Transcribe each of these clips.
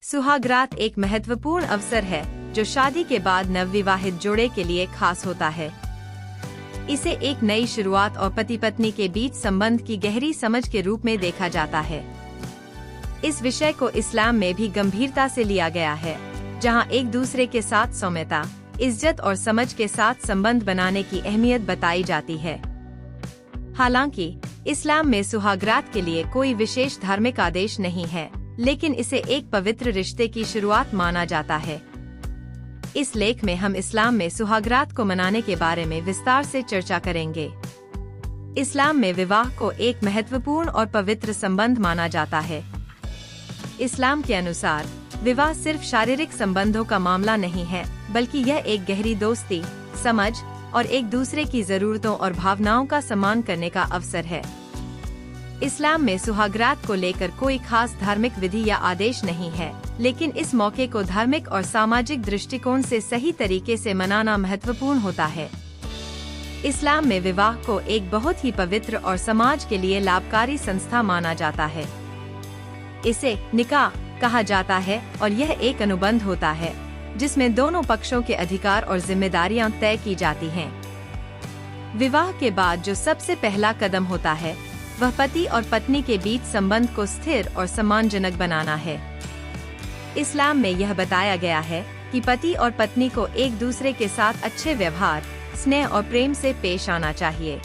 सुहागरात एक महत्वपूर्ण अवसर है जो शादी के बाद नवविवाहित जोड़े के लिए खास होता है। इसे एक नई शुरुआत और पति पत्नी के बीच संबंध की गहरी समझ के रूप में देखा जाता है। इस विषय को इस्लाम में भी गंभीरता से लिया गया है, जहां एक दूसरे के साथ सौम्यता, इज्जत और समझ के साथ संबंध बनाने की अहमियत बताई जाती है। हालांकि इस्लाम में सुहागरात के लिए कोई विशेष धार्मिक आदेश नहीं है, लेकिन इसे एक पवित्र रिश्ते की शुरुआत माना जाता है। इस लेख में हम इस्लाम में सुहागरात को मनाने के बारे में विस्तार से चर्चा करेंगे। इस्लाम में विवाह को एक महत्वपूर्ण और पवित्र संबंध माना जाता है। इस्लाम के अनुसार विवाह सिर्फ शारीरिक संबंधों का मामला नहीं है, बल्कि यह एक गहरी दोस्ती, समझ और एक दूसरे की जरूरतों और भावनाओं का सम्मान करने का अवसर है। इस्लाम में सुहागरात को लेकर कोई खास धार्मिक विधि या आदेश नहीं है, लेकिन इस मौके को धार्मिक और सामाजिक दृष्टिकोण से सही तरीके से मनाना महत्वपूर्ण होता है। इस्लाम में विवाह को एक बहुत ही पवित्र और समाज के लिए लाभकारी संस्था माना जाता है। इसे निकाह कहा जाता है और यह एक अनुबंध होता है जिसमें दोनों पक्षों के अधिकार और जिम्मेदारियां तय की जाती हैं। विवाह के बाद जो सबसे पहला कदम होता है वह पति और पत्नी के बीच संबंध को स्थिर और सम्मानजनक बनाना है। इस्लाम में यह बताया गया है कि पति और पत्नी को एक दूसरे के साथ अच्छे व्यवहार, स्नेह और प्रेम से पेश आना चाहिए।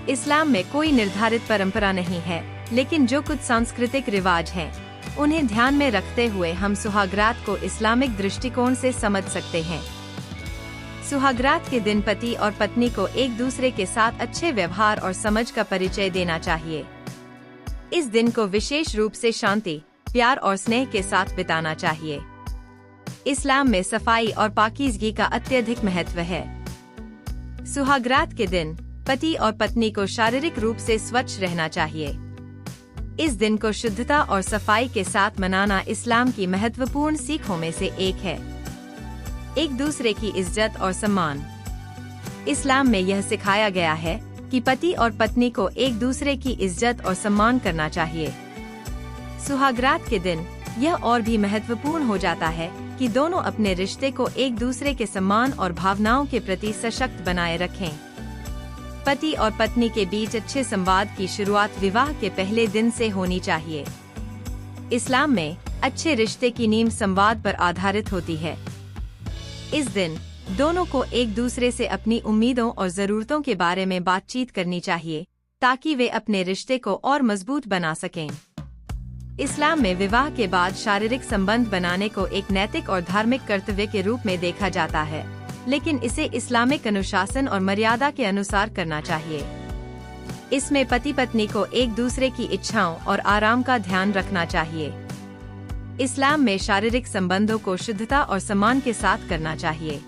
इस्लाम में कोई निर्धारित परंपरा नहीं है, लेकिन जो कुछ सांस्कृतिक रिवाज हैं, उन्हें ध्यान में रखते हुए हम सुहागरात को इस्लामिक दृष्टिकोण से समझ सकते हैं। सुहागरात के दिन पति और पत्नी को एक दूसरे के साथ अच्छे व्यवहार और समझ का परिचय देना चाहिए। इस दिन को विशेष रूप से शांति, प्यार और स्नेह के साथ बिताना चाहिए। इस्लाम में सफाई और पाकीज़गी का अत्यधिक महत्व है। सुहागरात के दिन पति और पत्नी को शारीरिक रूप से स्वच्छ रहना चाहिए। इस दिन को शुद्धता और सफाई के साथ मनाना इस्लाम की महत्वपूर्ण सीखों में से एक है। एक दूसरे की इज्जत और सम्मान। इस्लाम में यह सिखाया गया है कि पति और पत्नी को एक दूसरे की इज्जत और सम्मान करना चाहिए। सुहागरात के दिन यह और भी महत्वपूर्ण हो जाता है कि दोनों अपने रिश्ते को एक दूसरे के सम्मान और भावनाओं के प्रति सशक्त बनाए रखें। पति और पत्नी के बीच अच्छे संवाद की शुरुआत विवाह के पहले दिन से होनी चाहिए। इस्लाम में अच्छे रिश्ते की नींव संवाद पर आधारित होती है। इस दिन दोनों को एक दूसरे से अपनी उम्मीदों और जरूरतों के बारे में बातचीत करनी चाहिए, ताकि वे अपने रिश्ते को और मजबूत बना सकें। इस्लाम में विवाह के बाद शारीरिक संबंध बनाने को एक नैतिक और धार्मिक कर्तव्य के रूप में देखा जाता है, लेकिन इसे इस्लामिक अनुशासन और मर्यादा के अनुसार करना चाहिए। इसमें पति पत्नी को एक दूसरे की इच्छाओं और आराम का ध्यान रखना चाहिए। इस्लाम में शारीरिक संबंधों को शुद्धता और सम्मान के साथ करना चाहिए।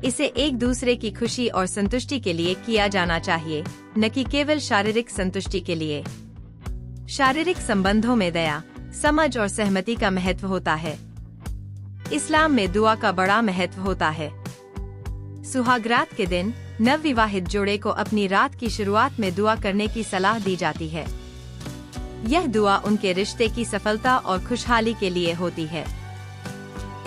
इसे एक दूसरे की खुशी और संतुष्टि के लिए किया जाना चाहिए, न कि केवल शारीरिक संतुष्टि के लिए। शारीरिक संबंधों में दया, समझ और सहमति का महत्व होता है। इस्लाम में दुआ का बड़ा महत्व होता है। सुहागरात के दिन नवविवाहित जोड़े को अपनी रात की शुरुआत में दुआ करने की सलाह दी जाती है। यह दुआ उनके रिश्ते की सफलता और खुशहाली के लिए होती है।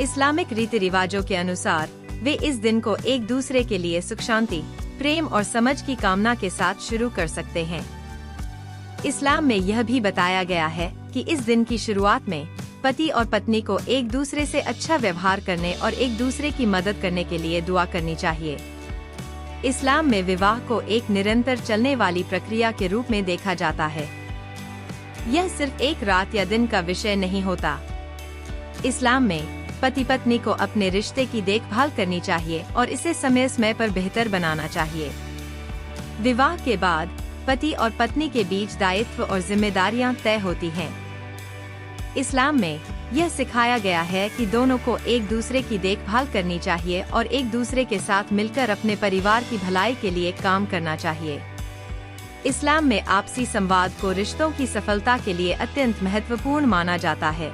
इस्लामिक रीति रिवाजों के अनुसार वे इस दिन को एक दूसरे के लिए सुख शांति, प्रेम और समझ की कामना के साथ शुरू कर सकते हैं। इस्लाम में यह भी बताया गया है कि इस दिन की शुरुआत में पति और पत्नी को एक दूसरे से अच्छा व्यवहार करने और एक दूसरे की मदद करने के लिए दुआ करनी चाहिए। इस्लाम में विवाह को एक निरंतर चलने वाली प्रक्रिया के रूप में देखा जाता है। यह सिर्फ एक रात या दिन का विषय नहीं होता। इस्लाम में पति पत्नी को अपने रिश्ते की देखभाल करनी चाहिए और इसे समय समय पर बेहतर बनाना चाहिए। विवाह के बाद पति और पत्नी के बीच दायित्व और जिम्मेदारियां तय होती हैं। इस्लाम में यह सिखाया गया है कि दोनों को एक दूसरे की देखभाल करनी चाहिए और एक दूसरे के साथ मिलकर अपने परिवार की भलाई के लिए काम करना चाहिए। इस्लाम में आपसी संवाद को रिश्तों की सफलता के लिए अत्यंत महत्वपूर्ण माना जाता है।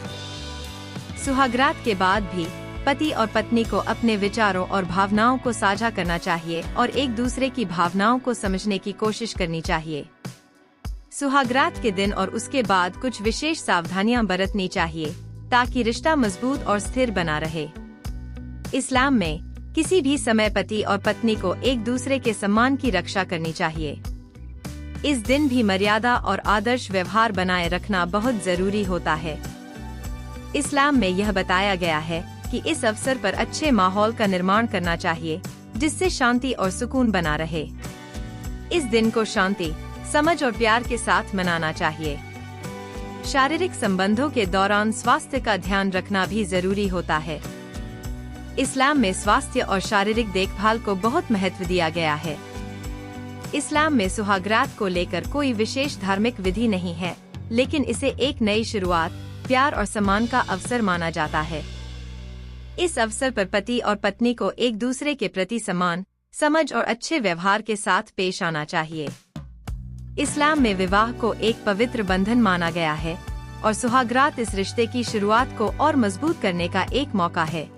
सुहागरात के बाद भी पति और पत्नी को अपने विचारों और भावनाओं को साझा करना चाहिए और एक दूसरे की भावनाओं को समझने की कोशिश करनी चाहिए। सुहागरात के दिन और उसके बाद कुछ विशेष सावधानियां बरतनी चाहिए। ताकि रिश्ता मजबूत और स्थिर बना रहे। इस्लाम में किसी भी समय पति और पत्नी को एक दूसरे के सम्मान की रक्षा करनी चाहिए। इस दिन भी मर्यादा और आदर्श व्यवहार बनाए रखना बहुत जरूरी होता है। इस्लाम में यह बताया गया है कि इस अवसर पर अच्छे माहौल का निर्माण करना चाहिए, जिससे शांति और सुकून बना रहे। इस दिन को शांति, समझ और प्यार के साथ मनाना चाहिए। शारीरिक संबंधों के दौरान स्वास्थ्य का ध्यान रखना भी जरूरी होता है। इस्लाम में स्वास्थ्य और शारीरिक देखभाल को बहुत महत्व दिया गया है। इस्लाम में सुहागरात को लेकर कोई विशेष धार्मिक विधि नहीं है, लेकिन इसे एक नई शुरुआत, प्यार और सम्मान का अवसर माना जाता है। इस अवसर पर पति और पत्नी को एक दूसरे के प्रति सम्मान, समझ और अच्छे व्यवहार के साथ पेश आना चाहिए। इस्लाम में विवाह को एक पवित्र बंधन माना गया है और सुहागरात इस रिश्ते की शुरुआत को और मजबूत करने का एक मौका है।